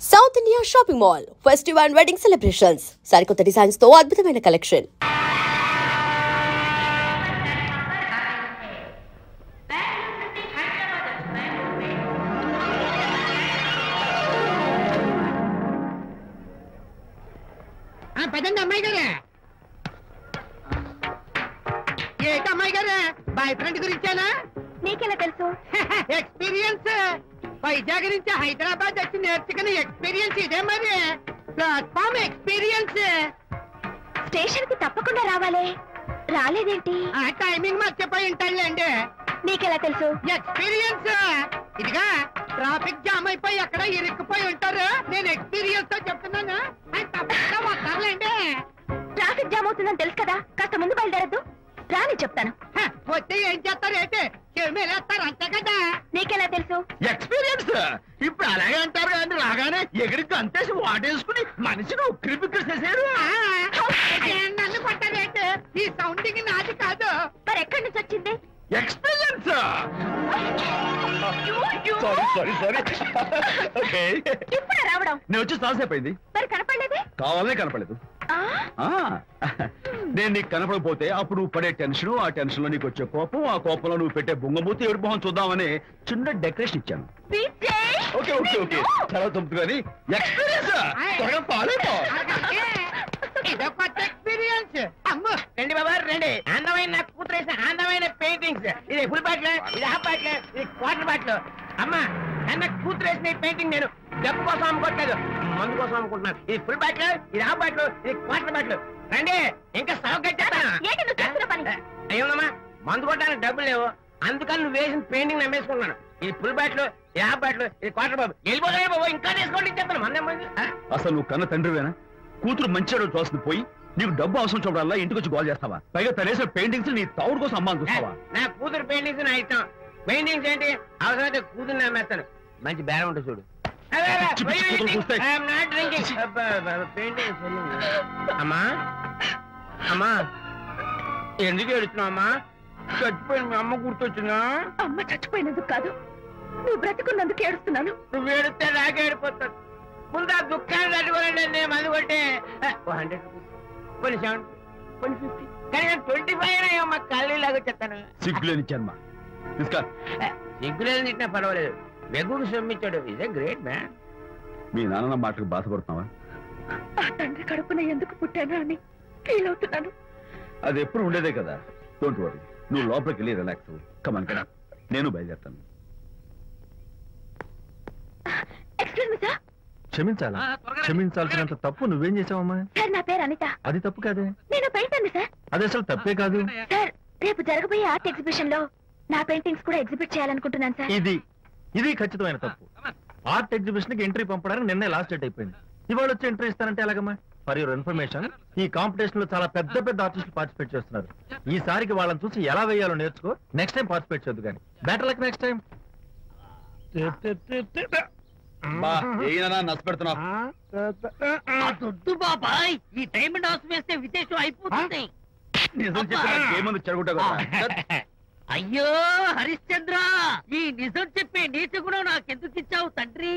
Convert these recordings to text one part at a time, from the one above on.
South India shopping mall festival and wedding celebrations సరికొత్త designs తో అద్భుతమైన కలెక్షన్. పదండి అమ్మాయి గారే. ఏంటి అమ్మాయి గారే, బాయ్ ఫ్రెండ్ గురించేనా? నీకెలా తెలుసు? ఎక్స్పీరియన్స్. వైజాగ్ నుంచి హైదరాబాద్ వచ్చి నేర్చుకునే ఎక్స్పీరియన్స్ ఇదే మరి. Platform experience. స్టేషన్ కి తప్పకుండా రావాలే, రాలేదేంటి? ఆ టైమింగ్ మర్చిపోయి ఉంటాడులేండి. నీకెలా తెలుసు? ఎక్స్పీరియన్స్. ఇదిగా ట్రాఫిక్ జామ్ అయిపోయి ఎక్కడ ఇరుక్కుపోయి ఉంటారు. నేను ఎక్స్పీరియన్స్ తో చెప్తున్నాను. తప్పకుండా వస్తారులేండి. ట్రాఫిక్ జామ్ అవుతుందని తెలుసు కదా, కాస్త ముందు బయలుదేరద్దు. రాని చెప్తాను. వస్తే ఏం చేస్తారు ఏంటి, చెమేలేస్తారు అంతే కదా. నీకెలా తెలుసు? ఎక్స్పీరియన్స్. ఇప్పుడు అలాగే అంటారు కానీ రాగానే ఎగిరికి అంతేసి వాటేసుకుని మనిషిని ఉక్కిరి బిక్కిరి చేశారు. నన్ను కొట్టారేంటి? ఈ సౌండింగ్ నాది కాదు. మరి ఎక్కడి నుంచి వచ్చింది? ఎక్స్పీరియన్స్. ఇప్పుడే రావడం? నేను వచ్చి చాలాసేపు అయింది. మరి కనపడలేదే? కావాలనే కనపడలేదు. నేను నీకు కనపడకపోతే అప్పుడు నువ్వు పడే టెన్షన్, ఆ టెన్షన్ లో నీకు వచ్చే కోపం, ఆ కోపంలో నువ్వు పెట్టే బొంగమూతి ఏడు మొహం చూద్దామని చిన్న డెకరేషన్ ఇచ్చాను. ఓకే ఓకే ఓకే, చాలా తప్పు కానీ ఎక్స్పీరియన్స్. త్వరగా ఫాలో అయిపో. ఇదో కొత్త ఎక్స్పీరియన్స్. అమ్మో రండి బాబా రండి. అందమైన నాకు కూతురేసిన అందమైన పెయింటింగ్స్. ఇది ఫుల్ బాటిల్, ఇది హాఫ్ బాటిల్, ఇది క్వార్టర్ బాటిల్. అమ్మా అన్న కూతురేసిన పెయింటింగ్ నేను డబ్బు కోసం అమ్ముకోవట్లేదు, మందు కోసం అమ్ముకుంటున్నాను. ఇది ఫుల్ బాటిల్, ఇది హాఫ్ బాటిల్, ఇది క్వార్టర్ బాటిల్. రండి ఇంకా అయ్యోమ్మా, మందు కొట్టడానికి డబ్బులు లేవు, అందుకని నువ్వు వేసిన పెయింటింగ్ నమ్మేసుకున్నాను. ఇది ఫుల్ బాటిల్, ఇది హాఫ్ బాటిల్, ఇది క్వార్టర్ బాబు. వెళ్ళిపోతాయి బాబు, ఇంకా తీసుకోండి చెప్తాను. మంది అసలు నువ్వు కన్న తండ్రివేనా? కూతురు మంచిగా చూస్తుంది పోయి నీకు డబ్బు అవసరం చూడాలా ఇంటికి వచ్చి గోల్ చేస్తావా? పైగా తనేసిన పెయింటింగ్స్ నీ తౌడు కోసం అమ్మాని చూస్తావా? నా కూతురు పెయింటింగ్స్ నా ఇష్టం. పెయింటింగ్స్ ఏంటి అవసరమైతే కూతురు నమ్మేస్తాను. మంచి బేరం ఉంటుంది చూడు. అమ్మా అమ్మా ఎందుకు ఏడుస్తున్నావు అమ్మా? చచ్చిపోయిన మీ అమ్మ గుర్తొచ్చిందా? అమ్మ చచ్చిపోయినందుకు కాదు, నువ్వు బ్రతికున్నందుకు ఏడుస్తున్నాను. నువ్వు ఏడితే నాకే ఏడిపోతాను. ముందు ఆ దుఃఖాన్ని తట్టుకోలేండి. నేను మంది కొట్టే 100 కొన్ని 70 కొన్ని 50 కానీ 25 అమ్మ కళ్ళలాగా చెప్తాను. సిగ్గులేని జన్మ. సిగ్గులేదు తిట్టినా పర్వాలేదు, వెగుడు సొమ్మించాడు. ఇదే గ్రేట్ మ్యాన్. మీ నాన్న మాటకు బాధపడుతున్నావా? ఆ తండ్రి కడుపున ఎందుకు పుట్టాను అని ఫీల్ అవుతున్నాను. అది ఎప్పుడు ఉండేదే కదా. డోంట్ వరీ, నువ్వు లోపలికి వెళ్ళి రిలాక్స్ అవ్వు. కమాన్ కదా, నేను బయలుదేరుతాను. Excuse me sir. క్షమించాలా? క్షమించాల్సినంత తప్పు నువ్వేం చేసావమ్మా? సార్ నా పేరు అనిత. అది తప్పు కాదే. నేను పెయింటర్ సార్. అది అసలు తప్పే కాదు సార్. రేపు జరగబోయే ఆర్ట్ ఎగ్జిబిషన్ లో నా పెయింటింగ్స్ కూడా ఎగ్జిబిట్ చేయాలనుకుంటున్నాను సార్. ఇది ఖచ్చితమైన తప్పు. ఆర్ట్ ఎగ్జిబిషన్ కి ఎంట్రీ పంపడానికి నిన్నే లాస్ట్ డేట్ అయిపోయింది. ఇవాళ వచ్చి ఎంట్రీ ఇస్తానంటే ఎలాగమ్మా? ఫర్ యువర్ ఇన్ఫర్మేషన్, ఈ కాంపిటీషన్ లో చాలా పెద్ద పెద్ద ఆర్టిస్టులు పార్టిసిపేట్ చేస్తున్నారు. ఈసారికి వాళ్ళని చూసి ఎలా వేయాలో నేర్చుకో. నెక్స్ట్ టైం పార్టిసిపేట్ చేయొద్దు కానీ. Better luck next time. దొడ్డు బాబాయ్, ఈ డైమండ్ హౌస్ వేస్తే విదేశం అయిపోతుంది. అయ్యో హరిశ్చంద్ర, ఈ నిజం చెప్పే నీచ గుణం నాకెందుకు ఇచ్చావు తండ్రి?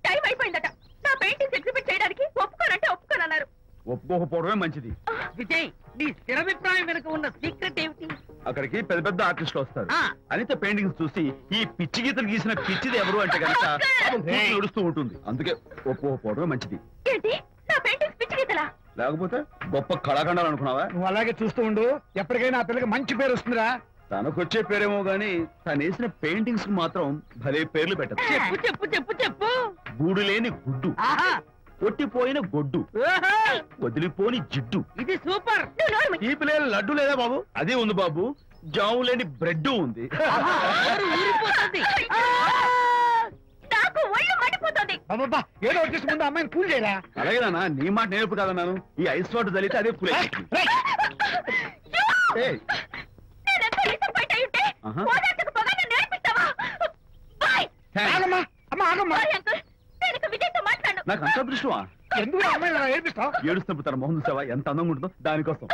టైం అయిపోయిందట. నా పెయింటింగ్స్ ఎగ్జిబిట్ చేయడానికి ఒప్పుకోనంటే ఒప్పుకోనన్నారు. ఒప్పుకోకపోవడమే మంచిది. విజయ్, నీ స్థిరాభిప్రాయం వెనుక ఉన్న సీక్రెట్ ఏమిటి? అక్కడికి పెద్ద పెద్ద ఆర్టిస్టులు వస్తారు. అనిత పెయింటింగ్స్ చూసి ఈ పిచ్చి గీతలు గీసిన పిచ్చిది ఎవరు అంటే కనుక నడుస్తూ ఉంటుంది. అందుకే ఒప్పుకోకపోవడమే మంచిది. ఏంటి, నా పెయింటింగ్స్ పిచ్చి గీతలా? లేకపోతే గొప్ప కళాఖండాలు అనుకున్నావా? నువ్వు అలాగే చూస్తూ ఉండు, ఎప్పటికైనా ఆ పిల్లకి మంచి పేరు వస్తుందిరా. తనకొచ్చే పేరేమో గాని తను వేసిన పెయింటింగ్స్ మాత్రం భలే పేర్లు పెట్టదు. చెప్పు చెప్పు చెప్పు చెప్పు. గూడు లేని గుడ్డు, కొట్టిపోయిన గొడ్డు, వదిలిపోని జిడ్డు. ఇది సూపర్. ఈ పిల్లలు లడ్డు లేదా బాబు? అదే ఉంది బాబు. జాము లేని బ్రెడ్ ఉంది. నాకు ఒళ్ళు మండిపోతుంది. అబ్బబ్బా, ఏదో వచ్చేసి ముందు అమ్మాయిని పూల్ చేయరా. అలాగే నాన్న, నీ మాట నేర్పు కాదన్నాను. ఈ ఐస్ వాటర్ తగిలితే అదే పూలే. నాకు అంత అదృష్టమా? ఎందుకు అమ్మాయిని ఏడిపిస్తావు? ఏడుస్తున్నప్పుడు తన మొహం చూసావా ఎంత అందంగా ఉంటుందో? దానికోసం.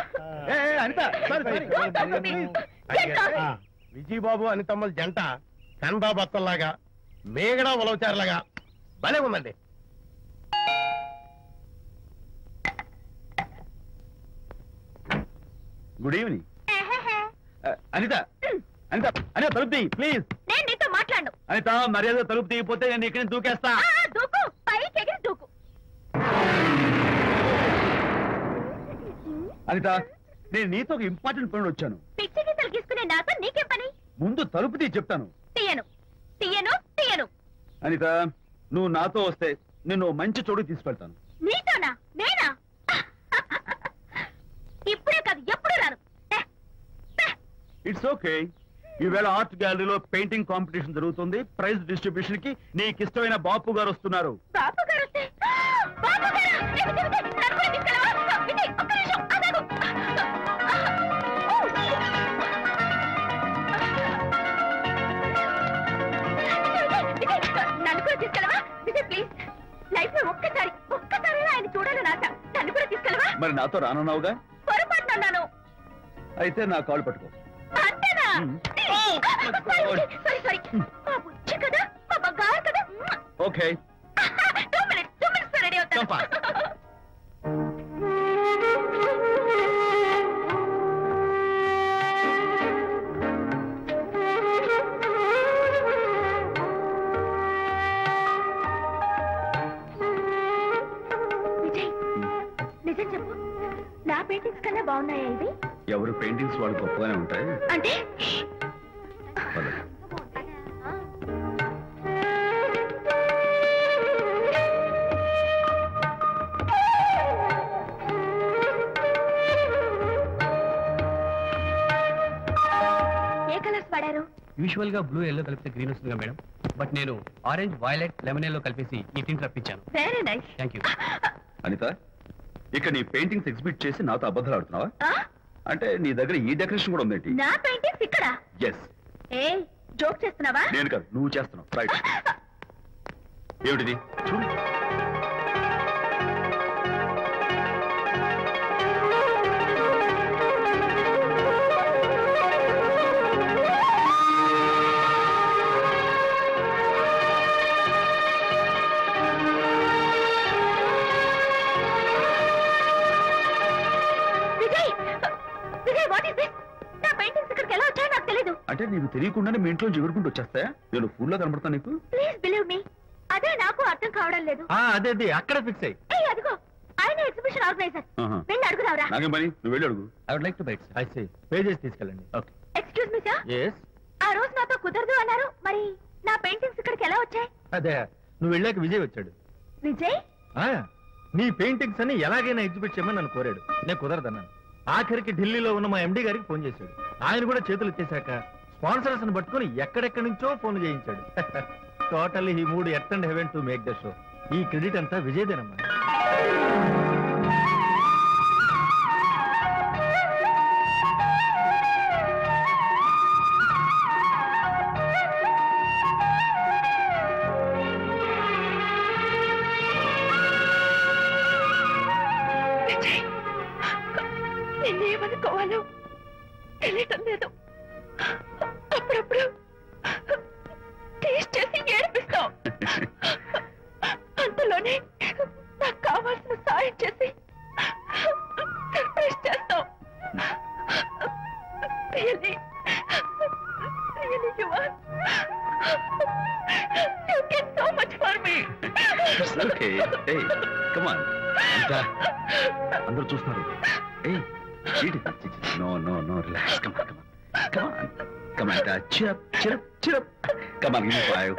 విజయబాబు అనితమ్మల జంట కన్బాబత్తల్లాగా మేగడ ఉలవచారులాగా భలే ఉందండి. Good evening. అనిత అనిత అనిత తలుపు తీ ప్లీజ్. నేను నీతో మాట్లాడను. అనిత మర్యాద తలుపు తీయకపోతే నేను ఇక్కడ దూకేస్తా. దూకు, పైకి ఎగిరి దూకు. అనిత నేను నీతో ఒక ఇంపార్టెంట్ పని వచ్చాను. పిచ్చి గీతలు గీసుకునే నాతో నీకేం పని? ముందు తలుపు తీ చెప్తాను. తీయను తీయను తీయను. అనిత నువ్వు నాతో వస్తే నిన్ను మంచి చోటు తీసుకెళ్తాను. నీతోనా? నేనా? ఇప్పుడే కాదు ఎప్పుడు రాను. It's okay. ఈవేళ ఆర్ట్ గ్యాలరీలో పెయింటింగ్ కాంపిటీషన్ జరుగుతుంది. ప్రైజ్ డిస్ట్రిబ్యూషన్ కి నీకు ఇష్టమైన బాపు గారు వస్తున్నారు. బాపు గారు వస్తే బాపు గారు నన్ను కూడా తీసుకెళ్ళవా? విజయ్, ఒక్క నిమిషం ఆగు. నన్ను కూడా తీసుకెళ్ళవా? విజయ్ ప్లీజ్, లైఫ్ లో ఒక్కసారి ఆయన చూడాలని ఆశ. నన్ను కూడా తీసుకెళ్ళవా? మరి నాతో రానున్నావుగా? పొరపాటున అన్నాను. అయితే నా కాలు పట్టుకో. అంతేనా? సారీ మా బుచ్చి కదా, మా బంగారు కదా. ఓకే 2 minutes రెడీ అవుతాను. విజయ్, నిజం చెప్పు, నా పెయింటింగ్స్ కన్నా బాగున్నాయా ఇవి? ఎవరు పెయింటింగ్స్ వాళ్ళు గొప్పగానే ఉంటాయి. అంటే ఏ కలర్స్ వాడారు? యూజువల్ గా బ్లూ ఎల్లో కలిపితే గ్రీన్ వస్తుందిగా మేడం, బట్ నేను ఆరెంజ్ వైలెట్ లెమన్ ఎల్లో కలిపేసి ఈ టింట్ రప్పించాను. Very nice. Thank you. Anitha ఇక నీ పెయింటింగ్స్ ఎగ్జిబిట్ చేసి నాతో అబద్ధాలు ఆడుతున్నావా? అంటే నీ దగ్గర ఈ డెకరేషన్ కూడా ఉందేంటి? నా పెయింటింగ్స్ ఇక్కడ? ఎస్. ఏ జోక్ చేస్తున్నావా? నేను కాదు, నువ్వు చేస్తున్నావు. రైట్. ఏమిటిది? చూడు. అంటే నీకు తెలియకుండానే మీ ఇంట్లో ఎగురుకుంటూ వచ్చేస్తాయా? నేను ఫుల్ లో కనబడతాను నీకు? ప్లీజ్ బిలీవ్ మీ, అదే నాకు అర్థం కావడం లేదు. అదే అక్కడ ఫిక్స్ అయ్యి. అదిగో ఆయన ఎగ్జిబిషన్ ఆర్గనైజర్. వెళ్ళి అడుగుదావరా? నాకేం పని, నువ్వు వెళ్ళి అడుగు. I would like to bite. I see. Pages తీసుకెళ్ళండి. Okay. Excuse me sir. yes. ఆ రోజు నాతో కుదరదు అన్నారు, మరి నా పెయింటింగ్స్ ఇక్కడికి ఎలా వచ్చాయి? అదే నువ్వు వెళ్ళాక విజయ్ వచ్చాడు. విజయ్? నీ పెయింటింగ్స్ అని ఎలాగైనా ఎగ్జిబిట్ చేయమని నన్ను కోరాడు. నేను కుదరదన్నాను. ఆఖరికి ఢిల్లీలో ఉన్న మా ఎండి గారికి ఫోన్ చేశాడు. ఆయన కూడా చేతులు ఎత్తేశాక స్పాన్సర్స్ ని పట్టుకుని ఎక్కడెక్కడి నుంచో ఫోన్ చేయించాడు. Totally he mood earth and heaven to make the show. ఈ క్రెడిట్ అంతా విజయ్దేనమ్మా. నిన్నేమనుకోవాలో తెలియటం లేదు. అప్పుడప్పుడు టేస్ట్ చేసి ఏడిపిస్తావు. అంతలోనే నాకు కావాల్సిన సాయం చేసి సర్ప్రైజ్ చేస్తావు. Really, you are. You get so much for me. It's okay. Hey, come on. అందరూ చూస్తున్నారు. Hey, no, relax. Come on, cheer up. Come on, give me 5.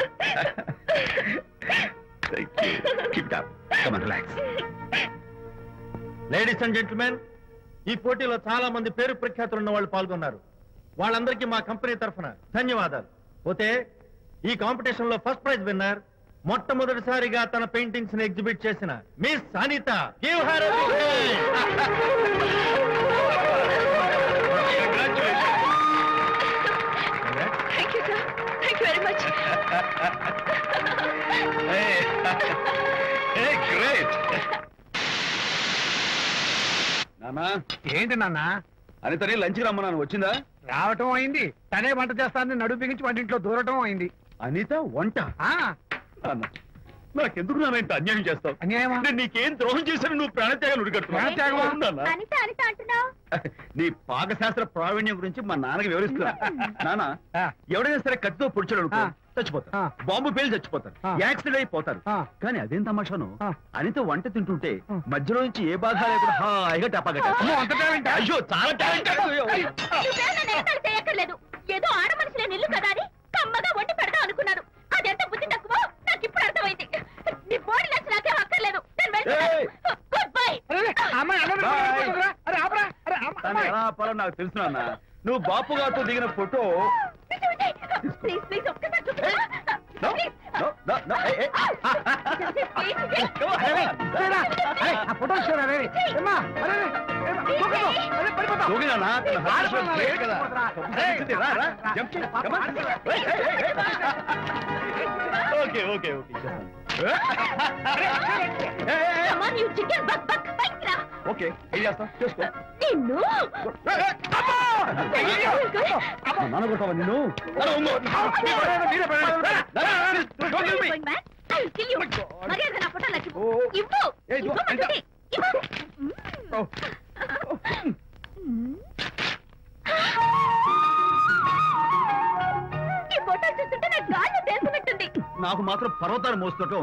Thank you. Keep it up. Come on, relax. Ladies and gentlemen, ఈ పోటీలో చాలా మంది పేరు ప్రఖ్యాతులు ఉన్న వాళ్ళు పాల్గొన్నారు. వాళ్ళందరికీ మా కంపెనీ తరఫున ధన్యవాదాలు. పోతే ఈ కాంపిటీషన్ లో ఫస్ట్ ప్రైజ్ విన్నర్, మొట్టమొదటిసారిగా తన పెయింటింగ్స్ ని ఎగ్జిబిట్ చేసిన miss Anita. Give her a big hand. Thank you, sir. Thank you very much. Hey, great. నానా, ఏంటి నాన్న? అనితని లంచ్కి రమ్మన్నాను, వచ్చిందా? రావటం అయింది, తనే వంట చేస్తానని నడుపు బిగించి వంటింట్లో దూరటం అయింది. అనిత వంట? ఆ నాన్న, నాకెందుకు నాన్న ఇంత అన్యాయం చేస్తావు? అన్యాయమా? నేను నీకేం ద్రోహం చేశాను నువ్వు ప్రాణత్యాగాలు ఉడికట్టున్నావు? అనిత అనిత అంటున్నావు. నీ పాకశాస్త్ర ప్రావీణ్యం గురించి మా నాన్నకి వివరిస్తున్నా. నాన్న, ఎవడైనా సరే కత్తితో పొడిచాడు అనుకో చచ్చిపోతారు, బాంబు పేలి చచ్చిపోతారు, యాక్సిడెంట్ అయిపోతారు. కానీ అదేం తమాషాను, అనిత వంట తింటుంటే మధ్యలో నుంచి ఏ బాధ లేకుండా హాయిగా టపాకట్ట. అయ్యో చాలా చేయక్కర్లేదు. ఏదో ఆడ మనుషులే నిల్లు కదా అని కమ్మగా వండి పెడతా అనుకున్నాను. అదెంత బుద్ధి తక్కువ నాకు ఇప్పుడు అర్థమైంది. నీ బాడీ లెన్స్ నాకేం అక్కర్లేదు. Good bye. నాకు తెలుసు నాన్న, నువ్వు బాపు గారితో దిగిన ఫోటో. ప్లీజ్ ప్లీజ్ ఒక్కసారి ఓకే ఓకే ఓకే ఓకే ఏం చేస్తావు చేసుకో. నాన్న కొట్టావా నిన్ను? నాకు మాత్రం పర్వతాలు మోస్తుంటూ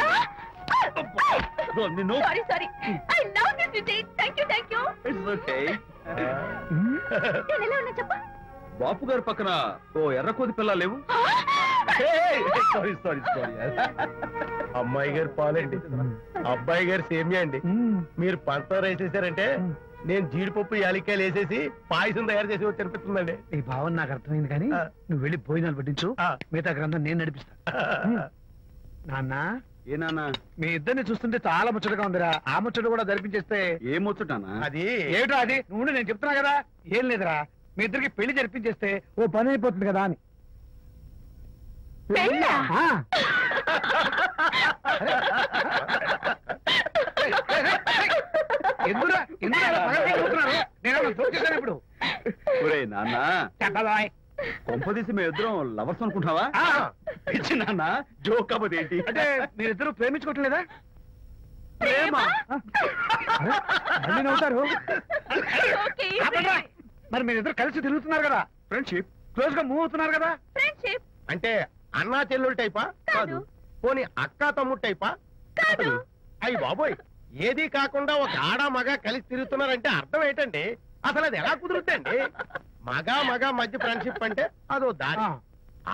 నిన్ను. బాపు గారి పక్కన ఓ ఎర్రకోది పిల్ల లేవు? Sorry sorry sorry. అమ్మాయి గారు పాలండి, అబ్బాయి గారు సేమియా అండి. మీరు పంచదార వేసేసారంటే నేను జీడిపప్పు యాలికాయలు వేసేసి పాయసం తయారు చేసి తినిపిస్తుందండి. ఈ భావన నాకు అర్థమైంది, కానీ నువ్వు వెళ్ళి భోజనాలు పట్టించు, మిగతా గ్రంథం నేను నడిపిస్తా. నాన్న, ఏ నాన్న, మీ ఇద్దరిని చూస్తుంటే చాలా ముచ్చటగా ఉందిరా. ఆ ముచ్చట కూడా జరిపించేస్తే. ఏం ముచ్చటానా? అది ఏమిటో అది నువ్వు నేను చెప్తున్నా కదా. ఏం లేదురా, మీ ఇద్దరికి పెళ్లి జరిపించేస్తే ఓ పని అయిపోతుంది కదా అని. ఎందురా నేను దొరికేసాను ఇప్పుడు. ఒరే నాన్న, కొంపదీసి మేము ఇద్దరం లవర్స్ అనుకుంటున్నావా? ఇచ్చి నాన్న జోక్ కాబట్టి ఏంటి అంటే మీరిద్దరు ప్రేమించుకోవట్లేదా? ప్రేమ నవ్వుతారు. మరి మీరిద్దరు కలిసి తిరుగుతున్నారు కదా, ఫ్రెండ్షిప్, క్లోజ్ గా మూవ్ అవుతున్నారు కదా. ఫ్రెండ్షిప్ అంటే అన్నా చెల్లెలు టైపా? కాదు. పోనీ అక్కా తమ్ముడు టైపా? కాదు. అయ్యి బాబోయ్, ఏది కాకుండా ఒక ఆడ మగ కలిసి తిరుగుతున్నారంటే అర్థం ఏంటండి? అసలు అది ఎలా కుదురుద్దండి? మగ మగ మధ్య ఫ్రెండ్షిప్ అంటే అదో దారి,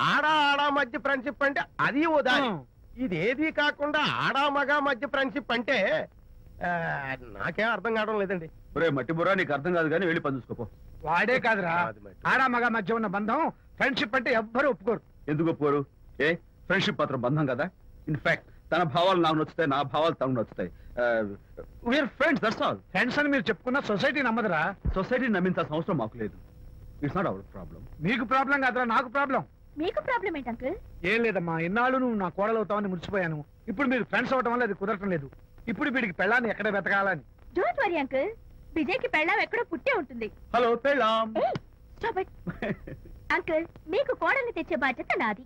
ఆడ ఆడ మధ్య ఫ్రెండ్షిప్ అంటే అది ఓ దారి. ఇదేది కాకుండా ఆడ మగ మధ్య ఫ్రెండ్షిప్ అంటే నాకేం అర్థం కావడం లేదండి. ఒరే మట్టి బుర్రా, నీకు అర్థం కాదు కానీ వెళ్ళి పని చూసుకోపో. వాడే కాదురా, ఆడ మగ మధ్య ఉన్న బంధం ఫ్రెండ్షిప్ అంటే ఎవ్వరు ఒప్పుకోరు. ఎందుకు ఒప్పుకోరు? ఏ ఫ్రెండ్షిప్ మాత్రం బంధం కదా. ఇన్ఫాక్ట్ తన భావాలు నాకు నచ్చుతాయి, నా భావాలు తనకు నచ్చుతాయి. We are friends, that's all. Friends అని మీరు చెప్పుకున్న సొసైటీ నమ్మదురా. సొసైటీ నమ్మించాల్సిన అవసరం మాకు లేదు. It's not our problem. మీకు ప్రాబ్లం కాదురా, నాకు ప్రాబ్లం. మీకు ప్రాబ్లం ఏంటి అంకుల్? ఏం లేదమ్మా, ఇన్నాళ్ళు నువ్వు నా కోడలు అవుతావని మురిసిపోయాను. ఇప్పుడు మీరు ఫ్రెండ్స్ అవటం వల్ల అది కుదరటం లేదు. ఇప్పుడు వీడికి పెళ్ళాన్ని ఎక్కడ వెతకాలని. డోంట్ వరీ అంకుల్, విజయ్కి పెళ్ళాం ఎక్కడో పుట్టే ఉంటుంది. హలో పెళ్ళాం. స్టాప్ ఇట్ అంకుల్, మీకు కోడల్ని తెచ్చే బాధ్యత నాది.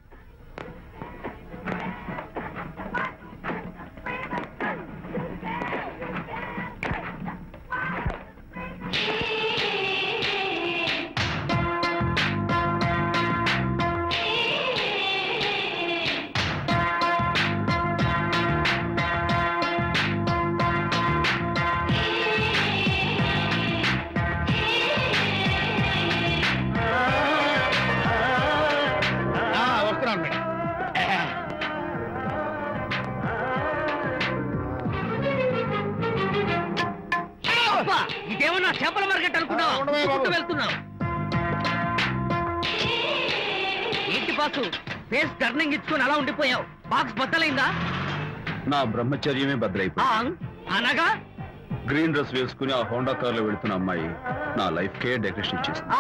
ఇదేమన్నా చేపల మార్కెట్ అనుకున్నావు? వెళ్తున్నావు ఏంటి బాసు? ఫేస్ టర్నింగ్ ఇచ్చుకొని అలా ఉండిపోయావు. బాక్స్ బద్దలైందా? నా బ్రహ్మచర్యమే బద్దలైపోయింది. అనగా గ్రీన్ డ్రెస్ వేసుకుని ఆ హోండా కార్ లో వెళుతున్న అమ్మాయి నా లైఫ్ కే డెకరేషన్ ఇచ్చేసింది.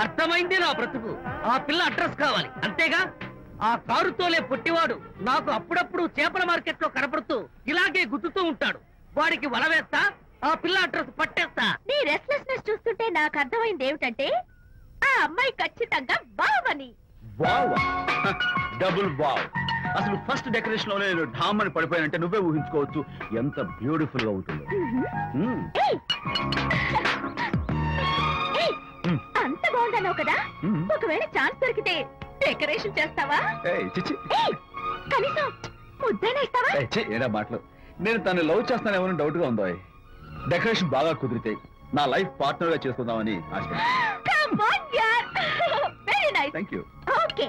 అర్థమైంది నా బ్రతుకు. ఆ పిల్ల అడ్రస్ కావాలి అంతేగా. ఆ కారుతోలే పొట్టివాడు నాకు అప్పుడప్పుడు చేపల మార్కెట్ లో కనపడుతూ ఇలాగే గుద్దుతూ ఉంటాడు. వాడికి వల వేస్తా, ఆ పిల్ల అడ్రస్ పట్టేస్తా. నీ రెస్ట్లెస్నెస్ చూస్తుంటే నాకు అర్థమైంది ఏమిటంటే ఆ అమ్మాయి ఖచ్చితంగా బావని. Wow, double wow. అసలు ఫస్ట్ డెకరేషన్ లోనే నేను ఢామ్ అని పడిపోయానంటే నువ్వే ఊహించుకోవచ్చు ఎంత బ్యూటిఫుల్ గా ఉంటుందో. అంత బాగుందన్నావు కదా, ఒకవేళ ఛాన్స్ దొరికితే డెకరేషన్ చేస్తావా? కనీసం ముద్దైనా ఇస్తావా? ఏడా మాటలు. నేను తను లవ్ చేస్తానేమో డౌట్ గా ఉందో. డెకరేషన్ బాగా కుదిరితే నా లైఫ్ పార్ట్నర్ గా చేసుకుందామని ఆశ. Thank you. ఓకే,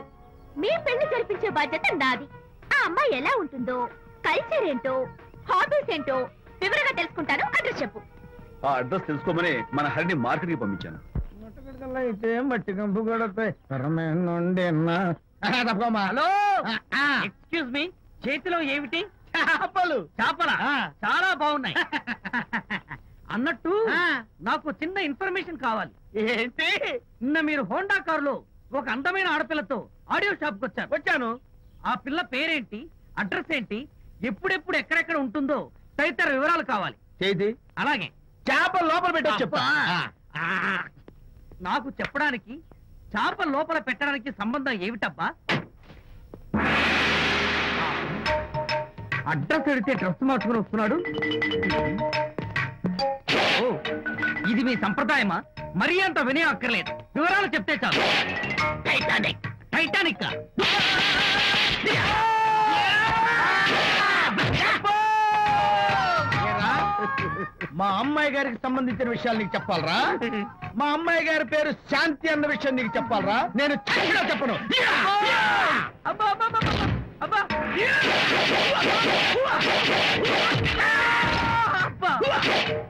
మీ పెళ్లి జరిపించే బాధ్యత నాది. ఆ అమ్మాయి ఎలా ఉంటుందో, కల్చర్ ఏంటో, హాబీస్ ఏంటో వివరంగా తెలుసుకుంటాను. అడ్రస్ చెప్పు. ఆ అడ్రస్ తెలుసుకోమని మన హరిని మార్కెట్ కి పంపించాను. అయితే మట్టి కంపు కొడతాయి. హలో, ఎక్స్క్యూజ్ మీ, చేతిలో ఏమిటి? చేపలు. చేపలా? చాలా బాగున్నాయి. అన్నట్టు నాకు చిన్న ఇన్ఫర్మేషన్ కావాలి. ఏంటి? నిన్న మీరు హోండా కారులో ఒక అందమైన ఆడపిల్లతో ఆడియో షాప్ కు వచ్చాను. ఆ పిల్ల పేరేంటి, అడ్రస్ ఏంటి, ఎప్పుడెప్పుడు ఎక్కడెక్కడ ఉంటుందో తదితర వివరాలు కావాలి. చేతి అలాగే. చేప లోపల పెట్టి చెప్తా. నాకు చెప్పడానికి చేప లోపల పెట్టడానికి సంబంధం ఏమిటబ్బా? అడ్రస్ అడిగితే డ్రెస్ మార్చుకుని వస్తున్నాడు. ఓ, ఇది మీ సంప్రదాయమా? మరీ అంత వినయం అక్కర్లేదు, వివరాలు చెప్తే చాలు. టైటానిక్. టైటానిక్ మా అమ్మాయి గారికి సంబంధించిన విషయాలు నీకు చెప్పాలరా? మా అమ్మాయి గారి పేరు శాంతి అన్న విషయం నీకు చెప్పాలరా? నేను చచ్చినా చెప్పను.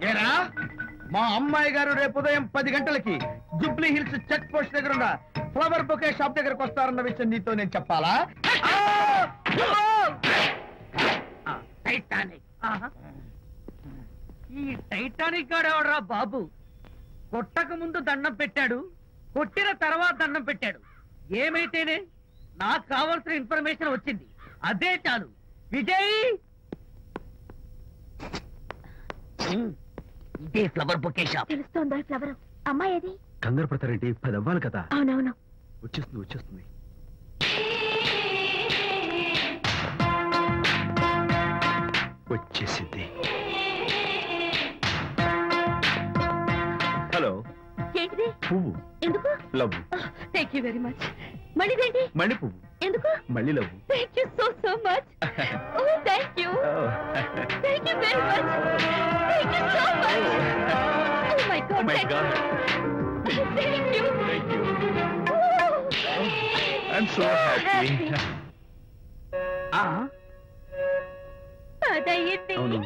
ఏరా, మా అమ్మాయి గారు రేపు ఉదయం 10 గంటలకి జూబ్లీ హిల్స్ చెక్ పోస్ట్ దగ్గర ఉన్న ఫ్లవర్ బొకే షాప్ దగ్గరకు వస్తారన్న విషయం నీతో నేను చెప్పాలా? టైటానిక్. ఈ టైటానిక్ గాడు ఎవడరా బాబు? కొట్టక ముందు దండం పెట్టాడు, కొట్టిన తర్వాత దండం పెట్టాడు. ఏమైతేనే నాకు కావాల్సిన ఇన్ఫర్మేషన్ వచ్చింది, అదే చాలు. విజయ్, ఇదే ఫ్లవర్ బొకే షాప్. తెలుస్తోందా ఫ్లవర్? అమ్మాయి ఏది? కంగారు పడతారేంటి? 10 అవ్వాలి కదా. అవునవును, వచ్చేస్తుంది వచ్చేస్తుంది. వచ్చేసింది. హలో. ఏంటిది? పువ్వు. ఎందుకు? Love. Thank you very much. మళ్ళీదేంటి? మళ్ళీ పువ్వు. ఎందుకు? మళ్ళీ love. Thank you so much. Oh thank you. Thank you very much. Thank you so much. Oh my God. My God. Thank you. Thank you. I'm so happy. అదయ్యింది. అవును.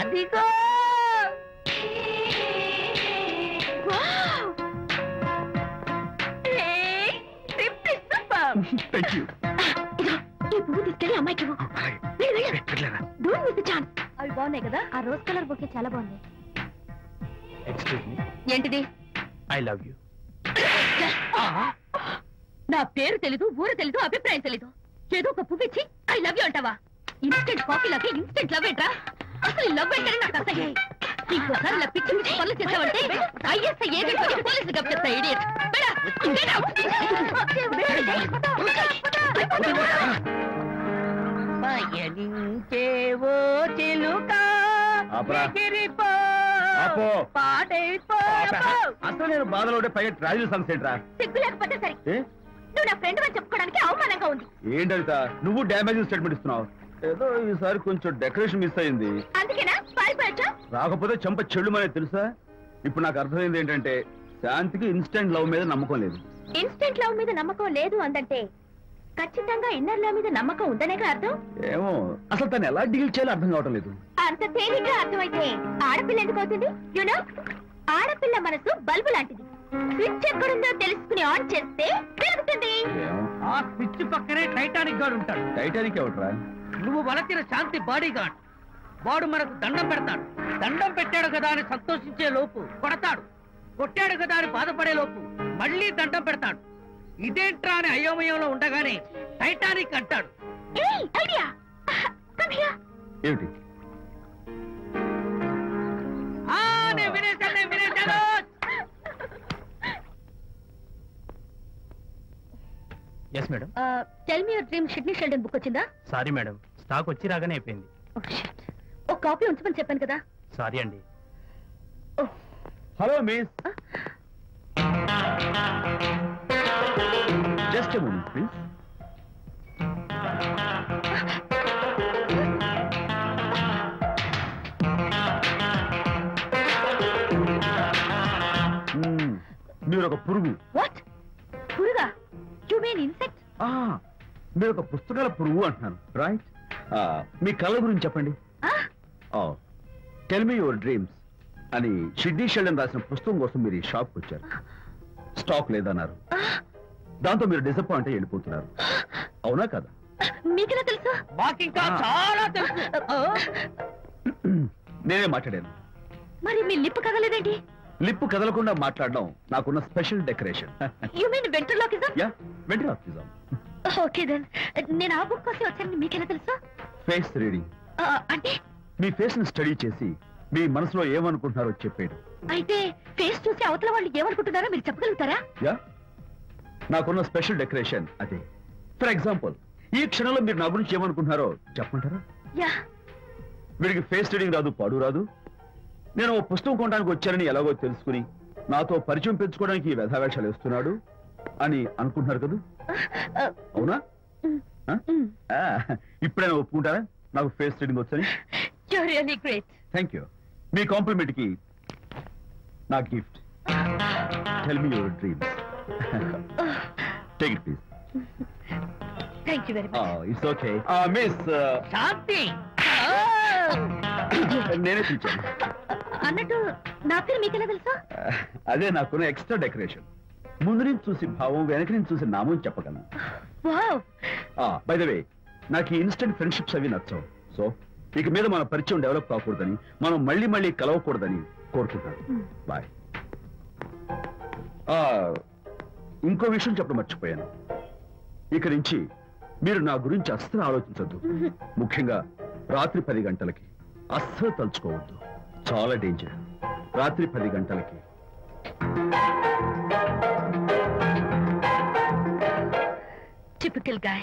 అదిగో. Thank you. ఈ పువ్వు తీసుకెళ్ళి అమ్మాయికి ఇవ్వు. Don't miss the chance. అవి బాగున్నాయి కదా? ఆ రోజ్ కలర్ బొకే చాలా బాగుంది. Excuse me. ఏంటిది? I love you. నా పేరు తెలీదు, ఊరు తెలీదు, అభిప్రాయం తెలీదు. ఏదో ఒక పువ్వు ఇచ్చి ఐ లవ్ యూ అంటావా? ఇన్స్టెంట్ కాఫీ లాగే ఇన్స్టెంట్ లవ్ ఏంట్రా? అసలు లవ్ ఏంటని నాకు అసహ్యం. ఇంకోసారి ఇలా పిచ్చి పిచ్చి పనులు చేసావంటే ఐఎస్ఐ ఏజెంట్ అని పోలీసులు గప్పిస్తా. ఇడియట్. పయనించేవో చిలుక ఎగిరిపో, పాడైపో. అసలు నేను బాధలో ఉంటే పైగా ట్రాజడీ సాంగ్స్ ఏంట్రా? సిగ్గు లేకపోతే సరే. నువ్వు నా ఫ్రెండ్ అని చెప్పుకోవడానికి అవమానంగా ఉంది. ఏంటంట నువ్వు డ్యామేజింగ్ స్టేట్మెంట్ ఇస్తున్నావు? ఏదో ఈసారి కొంచెం డెకరేషన్ మిస్ అయింది. అందుకేనా పారిపోయొచ్చా? రాకపోతే చెంప చెల్లుమనే తెలుసా? ఇప్పుడు నాకు అర్థమైంది ఏంటంటే శాంతికి ఇన్స్టెంట్ లవ్ మీద నమ్మకం లేదు. ఇన్స్టెంట్ లవ్ మీద నమ్మకం లేదు అందంటే ఖచ్చితంగా ఇన్నర్ లవ్ మీద నమ్మకం ఉందనేగా అర్థం. ఏమో అసలు తను ఎలా డీల్ చేయాలో అర్థం కావటం లేదు. అంత తేలిగ్గా అర్థమైతే ఆడపిల్ల ఎందుకు అవుతుంది? యునో, ఆడపిల్ల మనసు బల్బు లాంటిది. స్విచ్ ఎక్కడుందో తెలుసుకుని ఆన్ చేస్తే పెరుగుతుంది. ఆ స్విచ్ పక్కనే టైటానిక్ గాడు ఉంటాడు. టైటానిక్ ఎవట్రా? నువ్వు వలచిన శాంతి బాడీ గార్డ్. వాడు మనకు దండం పెడతాడు. దండం పెట్టాడు కదా అని సంతోషించే లోపు కొడతాడు. కొట్టాడు కదా అని బాధపడే లోపు మళ్ళీ దండం పెడతాడు. ఇదేంట్రా అని అయోమయంలో ఉండగానే టైటానిక్ అంటాడు. ఏమిటి? నేను వినేశాను. Yes madam. Tell me your dream Sidney Sheldon book వచ్చిందా? సారీ మేడం, స్టాక్ వచ్చి రాగానే అయిపోయింది. ఒక కాపీ ఉంచమని చెప్పాను కదా. సారీ అండి. Hello miss, just a moment please. మీరు ఒక పురుగు. వాట్? పురుగా? You mean insect? మీరు ఒక పుస్తకాల పురుగు అంటున్నాను, రైట్? మీ కళ గురించి చెప్పండి. టెల్ మీ యువర్ డ్రీమ్స్ అని షిడ్నీ షెల్డన్ రాసిన పుస్తకం కోసం మీరు ఈ షాప్కి వచ్చారు. స్టాక్ లేదన్నారు. దాంతో మీరు డిసప్పాయింట్ అయ్యి వెళ్ళిపోతున్నారు, అవునా కదా? మీకెలా తెలుసు? మాకింకా చాలా తెలుసు. నేనే మాట్లాడాను. మరి మీ లిప్ కదలేదేంటి? లిప్పు కదలకుండా మాట్లాడడం నాకున్న special decoration. You mean ventriloquism? Yeah, ventriloquism. Okay then. నేను ఆ బుక్ కోసం వచ్చానని మీకెలా తెలుసు? Face reading. అంటే మీ ఫేస్ ని స్టడీ చేసి మీ మనసులో ఏమనుకుంటున్నారో చెప్పేయడం. అయితే ఫేస్ చూసి అవతల వాళ్ళు ఏమనుకుంటున్నారో మీరు చెప్పగలుగుతారా? యా, నాకున్న స్పెషల్ డెకరేషన్ అదే. ఫర్ ఎగ్జాంపుల్, ఈ క్షణంలో మీరు నా గురించి ఏమనుకుంటున్నారో చెప్పమంటారా? యా. వీడికి ఫేస్ రీడింగ్ రాదు, పాడు రాదు. నేను ఓ పుస్తకం కొనడానికి వచ్చానని ఎలాగో తెలుసుకుని నాతో పరిచయం పెంచుకోవడానికి ఈ వ్యధావేషాలు వేస్తున్నాడు అని అనుకుంటున్నారు కదా, అవునా? ఇప్పుడైనా ఒప్పుకుంటారా నాకు ఫేస్ రీడింగ్ వచ్చని? You're really great. Thank you. మీ కాంప్లిమెంట్ కి నా gift. Tell me your dreams. Take it please. Thank you very much. It's okay. Miss Shanti. నేనే తెచ్చాను. అన్నట్టు నా పేరు మీకెలా తెలుసా? అదే నాకున్న ఎక్స్ట్రా డెకరేషన్. ముందు నుంచి చూసి భావం, వెనక నుంచి చూసి నామం చెప్పగలను. వావ్. బై ద వే, నాకు ఈ ఇన్స్టెంట్ ఫ్రెండ్షిప్స్ అవి నచ్చవు. సో ఇక మీద మన పరిచయం డెవలప్ కాకూడదని, మనం మళ్ళీ మళ్ళీ కలవకూడదని కోరుకుంటాను. బాయ్. ఇంకో విషయం చెప్పడం మర్చిపోయాను. ఇక నుంచి మీరు నా గురించి అస్సలు ఆలోచించద్దు. ముఖ్యంగా రాత్రి 10 గంటలకి అస్సలు తలుచుకోవద్దు. చాలా డేంజర్. రాత్రి 10 గంటలకి. Typical guy.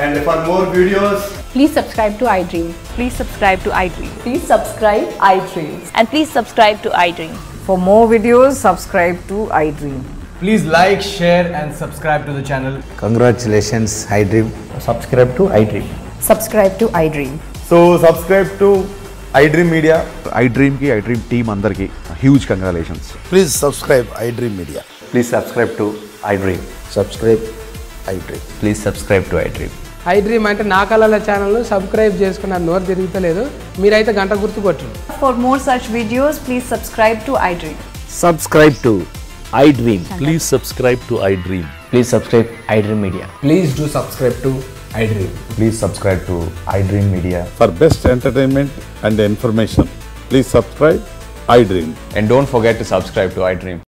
And for more videos, please subscribe to iDream. Please subscribe to iDream. Please subscribe iDream. And please subscribe to iDream. For more videos, subscribe to iDream. please like, share and subscribe to the channel. Congratulations, iDream. Subscribe to iDream. Subscribe to iDream. So subscribe to iDream Media. iDream ki iDream team andarki huge congratulations. Please subscribe iDream Media. Please subscribe to iDream. Subscribe iDream. Please subscribe to iDream. iDream అంటే నా కళల channel subscribe చేసుకున్న నోరు తిరుగుతలేదు. మీరైతే గంట గుర్తు కొట్టండి. For more such videos, please subscribe to iDream. Subscribe to iDream. Please subscribe to iDream. Please subscribe iDream Media. Please do subscribe to iDream. Please subscribe to iDream Media. For best entertainment and information, please subscribe iDream. And don't forget to subscribe to iDream.